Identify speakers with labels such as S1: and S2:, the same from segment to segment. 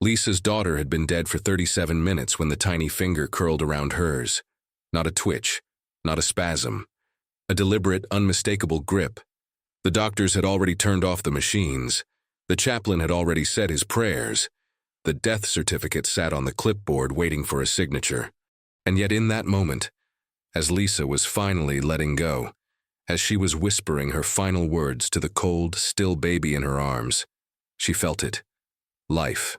S1: Lisa's daughter had been dead for 37 minutes when the tiny finger curled around hers. Not a twitch, not a spasm. A deliberate, unmistakable grip. The doctors had already turned off the machines. The chaplain had already said his prayers. The death certificate sat on the clipboard waiting for a signature. And yet in that moment, as Lisa was finally letting go, as she was whispering her final words to the cold, still baby in her arms, she felt it. Life.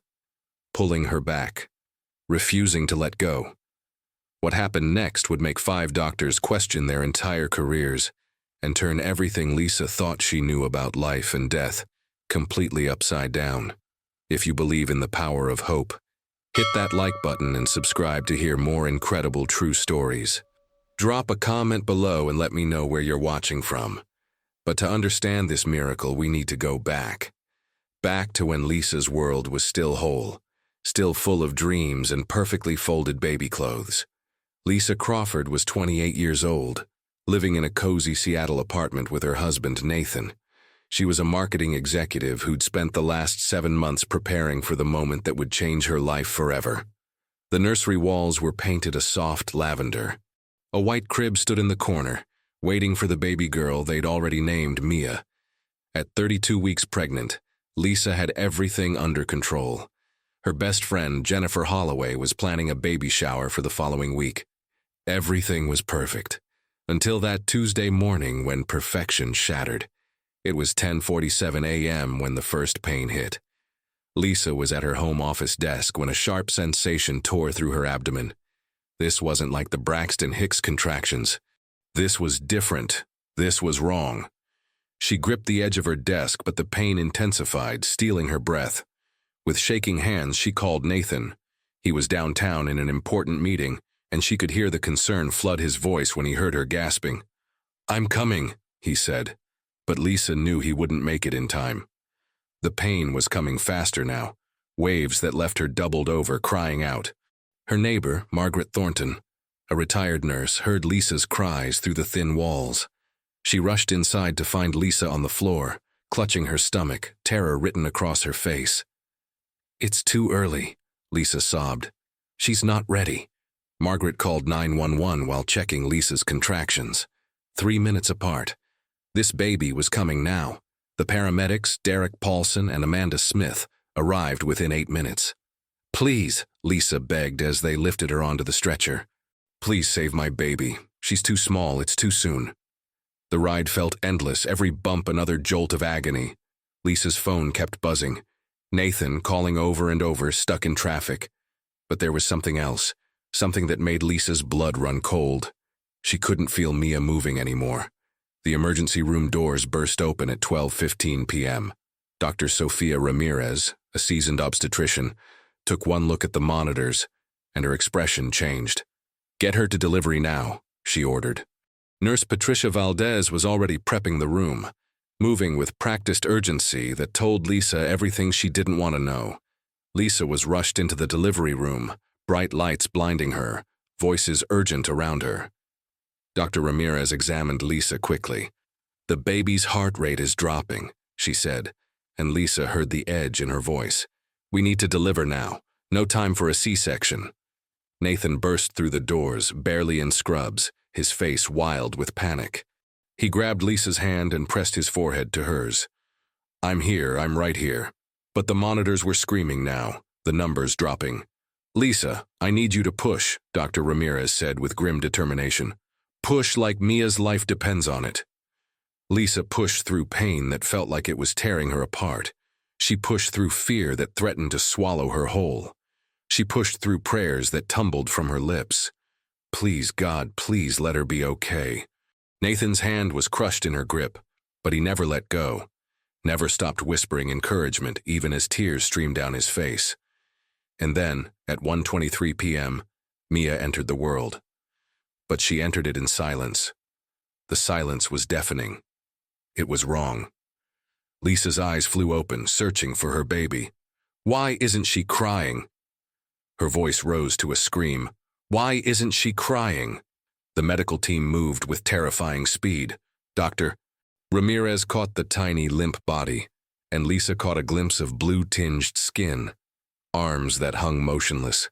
S1: Pulling her back. Refusing to let go. What happened next would make 5 doctors question their entire careers and turn everything Lisa thought she knew about life and death completely upside down. If you believe in the power of hope, hit that like button and subscribe to hear more incredible true stories. Drop a comment below and let me know where you're watching from. But to understand this miracle, we need to go back. Back to when Lisa's world was still whole, still full of dreams and perfectly folded baby clothes. Lisa Crawford was 28 years old, living in a cozy Seattle apartment with her husband, Nathan. She was a marketing executive who'd spent the last 7 months preparing for the moment that would change her life forever. The nursery walls were painted a soft lavender. A white crib stood in the corner, waiting for the baby girl they'd already named Mia. At 32 weeks pregnant, Lisa had everything under control. Her best friend, Jennifer Holloway, was planning a baby shower for the following week. Everything was perfect, until that Tuesday morning when perfection shattered. It was 10:47 a.m. when the first pain hit. Lisa was at her home office desk when a sharp sensation tore through her abdomen. This wasn't like the Braxton Hicks contractions. This was different. This was wrong. She gripped the edge of her desk, but the pain intensified, stealing her breath. With shaking hands, she called Nathan. He was downtown in an important meeting, and she could hear the concern flood his voice when he heard her gasping. "I'm coming," he said, but Lisa knew he wouldn't make it in time. The pain was coming faster now, waves that left her doubled over, crying out. Her neighbor, Margaret Thornton, a retired nurse, heard Lisa's cries through the thin walls. She rushed inside to find Lisa on the floor, clutching her stomach, terror written across her face. "It's too early," Lisa sobbed. "She's not ready." Margaret called 911 while checking Lisa's contractions. 3 minutes apart. This baby was coming now. The paramedics, Derek Paulson and Amanda Smith, arrived within 8 minutes. "Please," Lisa begged as they lifted her onto the stretcher. "Please save my baby. She's too small, it's too soon." The ride felt endless, every bump another jolt of agony. Lisa's phone kept buzzing. Nathan calling over and over, stuck in traffic. But there was something else, something that made Lisa's blood run cold. She couldn't feel Mia moving anymore. The emergency room doors burst open at 12:15 p.m. Dr. Sofia Ramirez, a seasoned obstetrician, took one look at the monitors, and her expression changed. "Get her to delivery now," she ordered. Nurse Patricia Valdez was already prepping the room, moving with practiced urgency that told Lisa everything she didn't want to know. Lisa was rushed into the delivery room, bright lights blinding her, voices urgent around her. Dr. Ramirez examined Lisa quickly. "The baby's heart rate is dropping," she said, and Lisa heard the edge in her voice. "We need to deliver now. No time for a C-section." Nathan burst through the doors, barely in scrubs, his face wild with panic. He grabbed Lisa's hand and pressed his forehead to hers. "I'm here, I'm right here." But the monitors were screaming now, the numbers dropping. "Lisa, I need you to push," Dr. Ramirez said with grim determination. "Push like Mia's life depends on it." Lisa pushed through pain that felt like it was tearing her apart. She pushed through fear that threatened to swallow her whole. She pushed through prayers that tumbled from her lips. Please, God, please let her be okay. Nathan's hand was crushed in her grip, but he never let go, never stopped whispering encouragement even as tears streamed down his face. And then, at 1:23 p.m., Mia entered the world. But she entered it in silence. The silence was deafening. It was wrong. Lisa's eyes flew open, searching for her baby. "Why isn't she crying?" Her voice rose to a scream. "Why isn't she crying?" The medical team moved with terrifying speed. Dr. Ramirez caught the tiny, limp body, and Lisa caught a glimpse of blue-tinged skin. arms that hung motionless.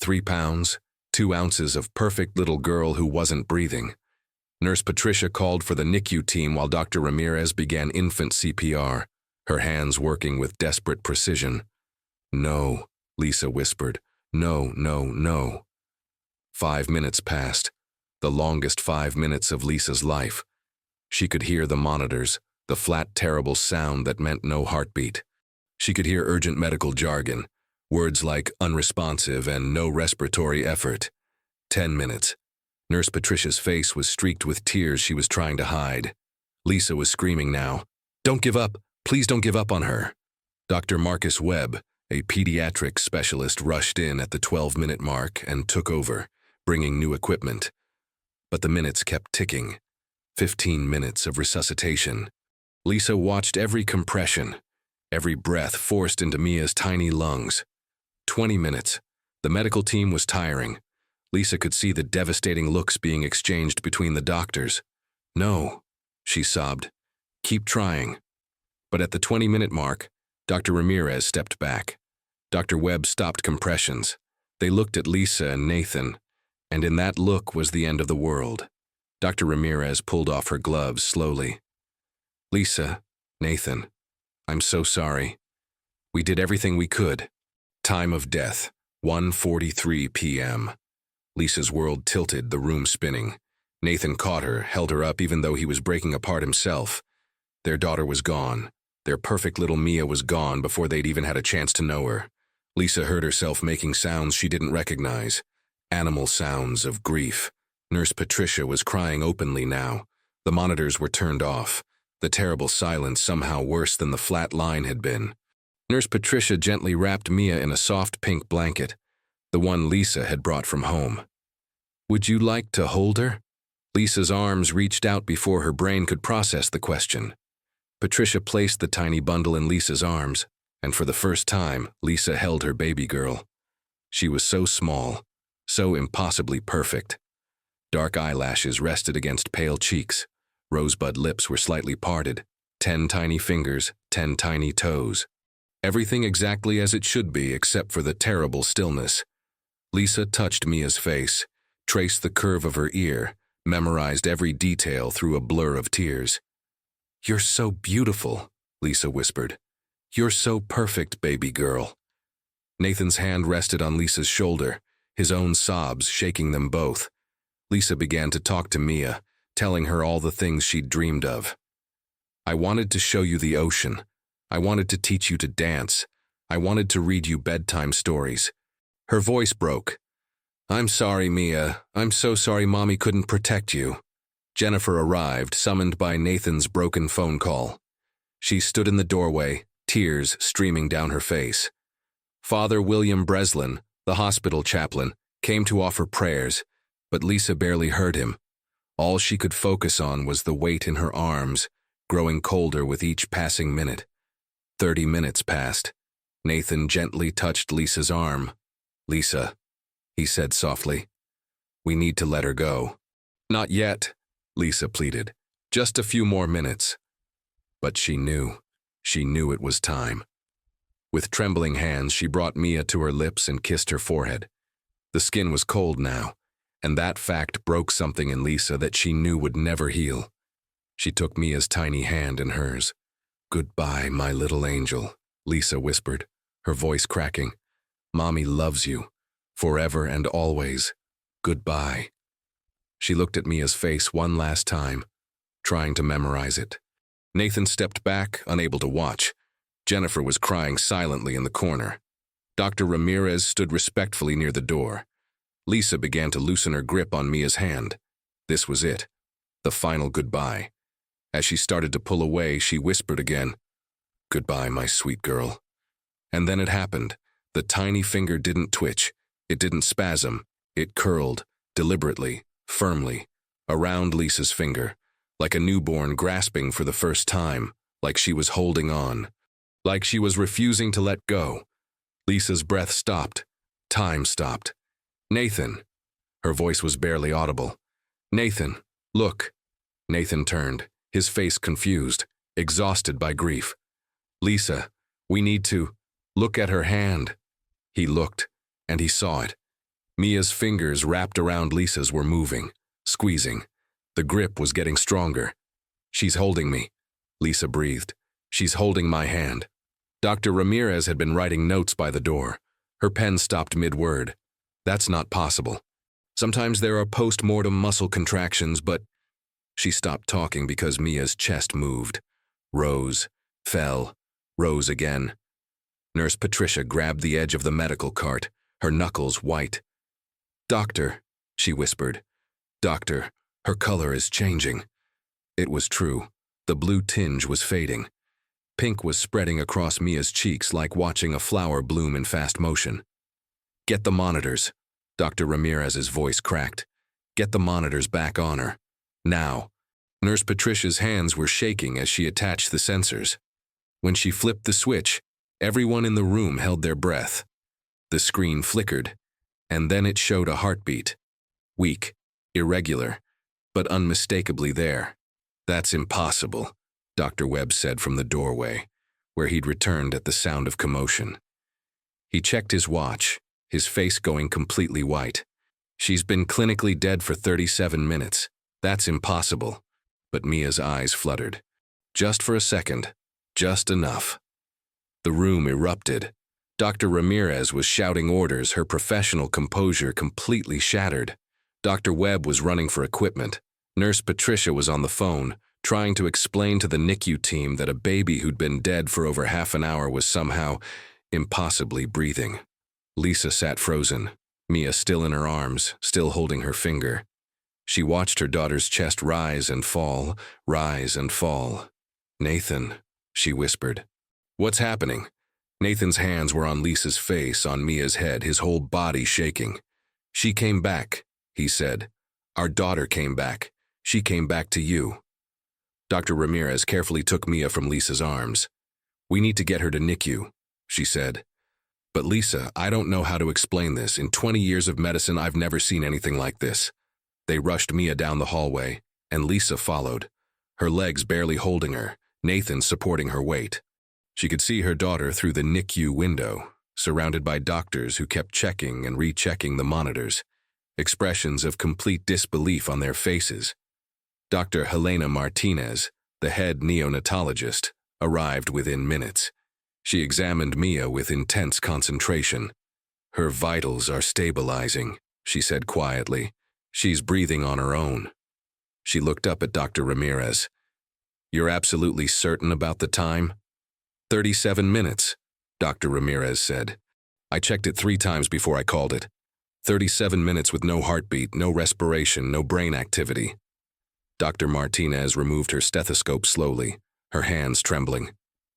S1: 3 pounds, 2 ounces of perfect little girl who wasn't breathing. Nurse Patricia called for the NICU team while Dr. Ramirez began infant CPR, her hands working with desperate precision. "No," Lisa whispered. "No, no, no." 5 minutes passed, the longest 5 minutes of Lisa's life. She could hear the monitors, the flat, terrible sound that meant no heartbeat. She could hear urgent medical jargon, words like unresponsive and no respiratory effort. 10 minutes. Nurse Patricia's face was streaked with tears she was trying to hide. Lisa was screaming now. "Don't give up! Please don't give up on her!" Dr. Marcus Webb, a pediatric specialist, rushed in at the 12-minute mark and took over, bringing new equipment. But the minutes kept ticking. 15 minutes of resuscitation. Lisa watched every compression, every breath forced into Mia's tiny lungs. 20 minutes. The medical team was tiring. Lisa could see the devastating looks being exchanged between the doctors. "No," she sobbed. "Keep trying." But at the 20-minute mark, Dr. Ramirez stepped back. Dr. Webb stopped compressions. They looked at Lisa and Nathan, and in that look was the end of the world. Dr. Ramirez pulled off her gloves slowly. "Lisa, Nathan, I'm so sorry. We did everything we could." Time of death, 1:43 p.m. Lisa's world tilted, the room spinning. Nathan caught her, held her up even though he was breaking apart himself. Their daughter was gone. Their perfect little Mia was gone before they'd even had a chance to know her. Lisa heard herself making sounds she didn't recognize. Animal sounds of grief. Nurse Patricia was crying openly now. The monitors were turned off. The terrible silence somehow worse than the flat line had been. Nurse Patricia gently wrapped Mia in a soft pink blanket, the one Lisa had brought from home. "Would you like to hold her?" Lisa's arms reached out before her brain could process the question. Patricia placed the tiny bundle in Lisa's arms, and for the first time, Lisa held her baby girl. She was so small, so impossibly perfect. Dark eyelashes rested against pale cheeks. Rosebud lips were slightly parted. 10 tiny fingers, 10 tiny toes. Everything exactly as it should be except for the terrible stillness. Lisa touched Mia's face, traced the curve of her ear, memorized every detail through a blur of tears. "You're so beautiful," Lisa whispered. "You're so perfect, baby girl." Nathan's hand rested on Lisa's shoulder, his own sobs shaking them both. Lisa began to talk to Mia, telling her all the things she'd dreamed of. "I wanted to show you the ocean. I wanted to teach you to dance. I wanted to read you bedtime stories." Her voice broke. "I'm sorry, Mia. I'm so sorry Mommy couldn't protect you." Jennifer arrived, summoned by Nathan's broken phone call. She stood in the doorway, tears streaming down her face. Father William Breslin, the hospital chaplain, came to offer prayers, but Lisa barely heard him. All she could focus on was the weight in her arms, growing colder with each passing minute. 30 minutes passed. Nathan gently touched Lisa's arm. "Lisa," he said softly, "we need to let her go." "Not yet," Lisa pleaded. "Just a few more minutes." But she knew it was time. With trembling hands, she brought Mia to her lips and kissed her forehead. The skin was cold now, and that fact broke something in Lisa that she knew would never heal. She took Mia's tiny hand in hers. "Goodbye, my little angel," Lisa whispered, her voice cracking. "Mommy loves you, forever and always. Goodbye." She looked at Mia's face one last time, trying to memorize it. Nathan stepped back, unable to watch. Jennifer was crying silently in the corner. Dr. Ramirez stood respectfully near the door. Lisa began to loosen her grip on Mia's hand. This was it, the final goodbye. As she started to pull away, she whispered again, "Goodbye, my sweet girl." And then it happened. The tiny finger didn't twitch. It didn't spasm. It curled, deliberately, firmly, around Lisa's finger, like a newborn grasping for the first time, like she was holding on, like she was refusing to let go. Lisa's breath stopped. Time stopped. "Nathan." Her voice was barely audible. "Nathan, look." Nathan turned, his face confused, exhausted by grief. "Lisa, we need to look at her hand." He looked, and he saw it. Mia's fingers wrapped around Lisa's were moving, squeezing. The grip was getting stronger. "She's holding me," Lisa breathed. "She's holding my hand." Dr. Ramirez had been writing notes by the door. Her pen stopped mid-word. "That's not possible. Sometimes there are post-mortem muscle contractions, but—" She stopped talking because Mia's chest moved. Rose, fell, rose again. Nurse Patricia grabbed the edge of the medical cart, her knuckles white. "Doctor," she whispered. "Doctor, her color is changing." It was true. The blue tinge was fading. Pink was spreading across Mia's cheeks like watching a flower bloom in fast motion. "Get the monitors," Dr. Ramirez's voice cracked. "Get the monitors back on her. Now." Nurse Patricia's hands were shaking as she attached the sensors. When she flipped the switch, everyone in the room held their breath. The screen flickered, and then it showed a heartbeat. Weak, irregular, but unmistakably there. "That's impossible," Dr. Webb said from the doorway, where he'd returned at the sound of commotion. He checked his watch, his face going completely white. "She's been clinically dead for 37 minutes. That's impossible." But Mia's eyes fluttered. Just for a second. Just enough. The room erupted. Dr. Ramirez was shouting orders, her professional composure completely shattered. Dr. Webb was running for equipment. Nurse Patricia was on the phone, trying to explain to the NICU team that a baby who'd been dead for over half an hour was somehow impossibly breathing. Lisa sat frozen, Mia still in her arms, still holding her finger. She watched her daughter's chest rise and fall, rise and fall. "Nathan," she whispered. "What's happening?" Nathan's hands were on Lisa's face, on Mia's head, his whole body shaking. "She came back," he said. "Our daughter came back. She came back to you." Dr. Ramirez carefully took Mia from Lisa's arms. "We need to get her to NICU," she said. "But Lisa, I don't know how to explain this. In 20 years of medicine, I've never seen anything like this." They rushed Mia down the hallway, and Lisa followed, her legs barely holding her, Nathan supporting her weight. She could see her daughter through the NICU window, surrounded by doctors who kept checking and rechecking the monitors, expressions of complete disbelief on their faces. Dr. Helena Martinez, the head neonatologist, arrived within minutes. She examined Mia with intense concentration. "Her vitals are stabilizing," she said quietly. "She's breathing on her own." She looked up at Dr. Ramirez. "You're absolutely certain about the time?" 37 minutes, Dr. Ramirez said. "I checked it 3 times before I called it. 37 minutes with no heartbeat, no respiration, no brain activity." Dr. Martinez removed her stethoscope slowly, her hands trembling.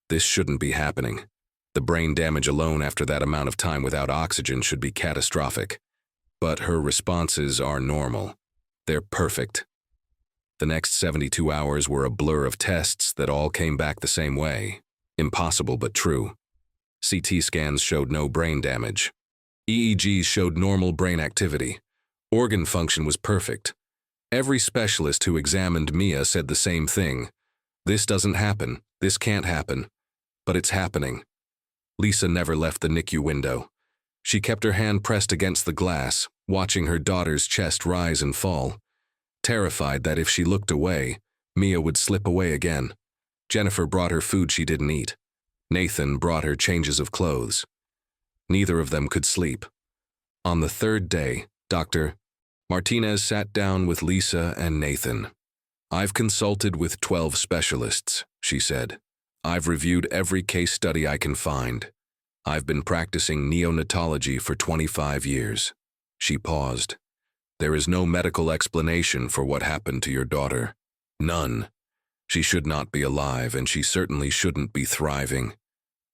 S1: "This shouldn't be happening. The brain damage alone after that amount of time without oxygen should be catastrophic. But her responses are normal. They're perfect." The next 72 hours were a blur of tests that all came back the same way. Impossible but true. CT scans showed no brain damage. EEGs showed normal brain activity. Organ function was perfect. Every specialist who examined Mia said the same thing. "This doesn't happen. This can't happen." But it's happening. Lisa never left the NICU window. She kept her hand pressed against the glass, watching her daughter's chest rise and fall, terrified that if she looked away, Mia would slip away again. Jennifer brought her food she didn't eat. Nathan brought her changes of clothes. Neither of them could sleep. On the 3rd day, Dr. Martinez sat down with Lisa and Nathan. "I've consulted with 12 specialists," she said. "I've reviewed every case study I can find. I've been practicing neonatology for 25 years. She paused. "There is no medical explanation for what happened to your daughter. None. She should not be alive, and she certainly shouldn't be thriving.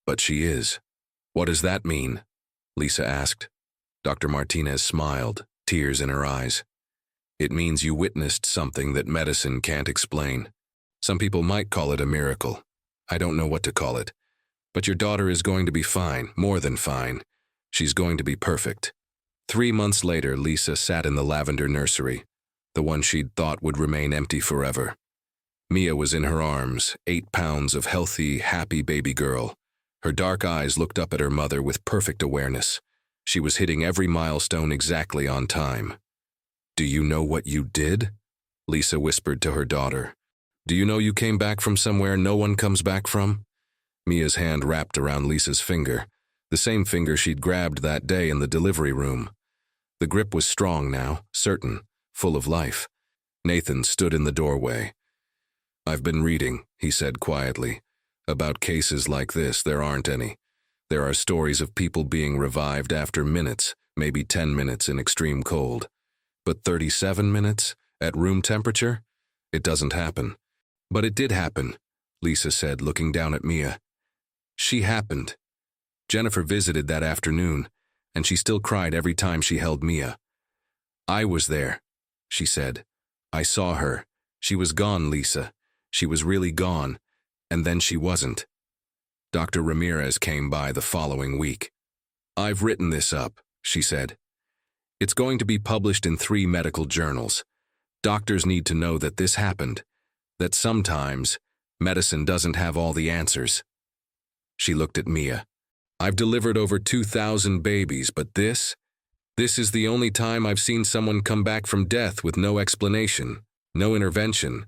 S1: But she is." "What does that mean?" Lisa asked. Dr. Martinez smiled, tears in her eyes. "It means you witnessed something that medicine can't explain. Some people might call it a miracle. I don't know what to call it. But your daughter is going to be fine, more than fine. She's going to be perfect." 3 months later, Lisa sat in the lavender nursery, the one she'd thought would remain empty forever. Mia was in her arms, 8 pounds of healthy, happy baby girl. Her dark eyes looked up at her mother with perfect awareness. She was hitting every milestone exactly on time. "Do you know what you did?" Lisa whispered to her daughter. "Do you know you came back from somewhere no one comes back from?" Mia's hand wrapped around Lisa's finger, the same finger she'd grabbed that day in the delivery room. The grip was strong now, certain, full of life. Nathan stood in the doorway. "I've been reading," he said quietly. "About cases like this, there aren't any. There are stories of people being revived after minutes, maybe 10 minutes in extreme cold. But 37 minutes? At room temperature? It doesn't happen." "But it did happen," Lisa said, looking down at Mia. "She happened. Jennifer visited that afternoon, and she still cried every time she held Mia. I was there," she said. "I saw her. She was gone, Lisa. She was really gone, and then she wasn't." Dr. Ramirez came by the following week. "I've written this up," she said. "It's going to be published in 3 medical journals. Doctors need to know that this happened, that sometimes medicine doesn't have all the answers." She looked at Mia. "I've delivered over 2,000 babies, but this is the only time I've seen someone come back from death with no explanation, no intervention.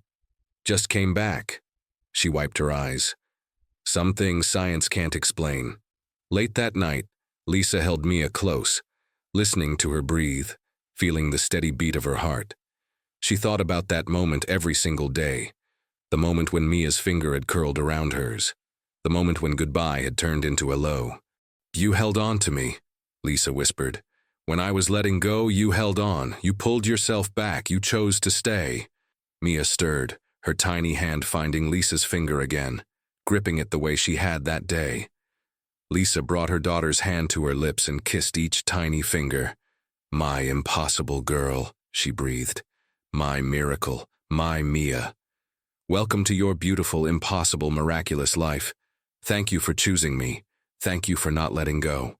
S1: Just came back." She wiped her eyes. "Some things science can't explain." Late that night, Lisa held Mia close, listening to her breathe, feeling the steady beat of her heart. She thought about that moment every single day, the moment when Mia's finger had curled around hers, the moment when goodbye had turned into hello. "You held on to me," Lisa whispered. "When I was letting go, you held on. You pulled yourself back. You chose to stay." Mia stirred, her tiny hand finding Lisa's finger again, gripping it the way she had that day. Lisa brought her daughter's hand to her lips and kissed each tiny finger. "My impossible girl," she breathed. "My miracle, my Mia. Welcome to your beautiful, impossible, miraculous life. Thank you for choosing me. Thank you for not letting go."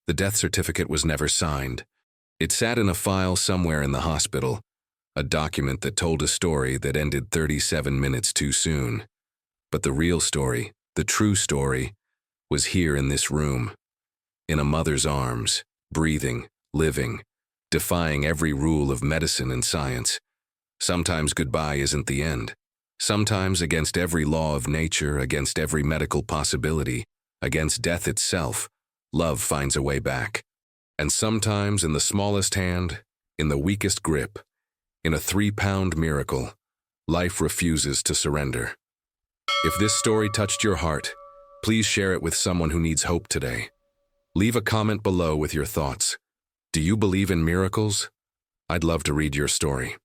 S1: The death certificate was never signed. It sat in a file somewhere in the hospital, a document that told a story that ended 37 minutes too soon. But the real story, the true story, was here in this room, in a mother's arms, breathing, living, defying every rule of medicine and science. Sometimes goodbye isn't the end. Sometimes, against every law of nature, against every medical possibility, against death itself, love finds a way back. And sometimes, in the smallest hand, in the weakest grip, in a 3-pound miracle, life refuses to surrender. If this story touched your heart, please share it with someone who needs hope today. Leave a comment below with your thoughts. Do you believe in miracles? I'd love to read your story.